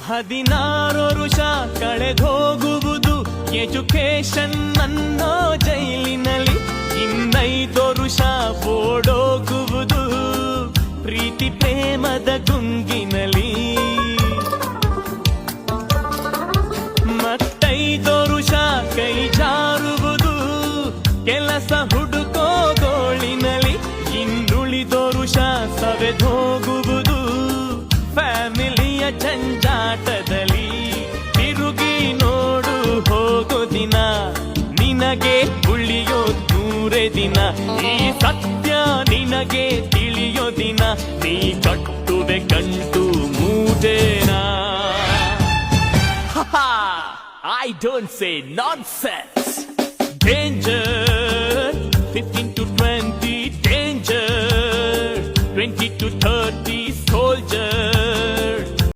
16 ವರುಷ ಕಳೆದೋಗುವುದು ಎಜುಕೇಶನ್ ಅನ್ನೋ ಜೈಲಿನಲ್ಲಿ. 15 ವರುಷ ಓಡೋಗುವುದು ಪ್ರೀತಿ ಪ್ರೇಮದ ಗುಂಗಿನಲ್ಲಿ. 5 ವರುಷ ಕೈ ಜಾರುವುದು ಕೆಲಸ ಹುಡುಕೋ ಗೋಳಿನಲ್ಲಿ. ಇನ್ನುಳಿದ ವರುಷ ಸವೆದೋಗುವುದು ಫ್ಯಾಮಿಲಿಯ ಜಂಜಾಟದಲ್ಲಿ. ತಿರುಗಿ ನೋಡು ಹೋಗೋ ದಿನ ನಿನಗೆ ಉಳಿಯೋ 100 ದಿನ. ಈ ಸತ್ಯ ನಿನಗೆ ತಿಳಿಯೋ ದಿನ ನೀ ಕಟ್ಟುವೆ ಗಂಟು ಮೂದೇನಾ. I don't say nonsense. Danger 15 to 20, danger 20 to 30.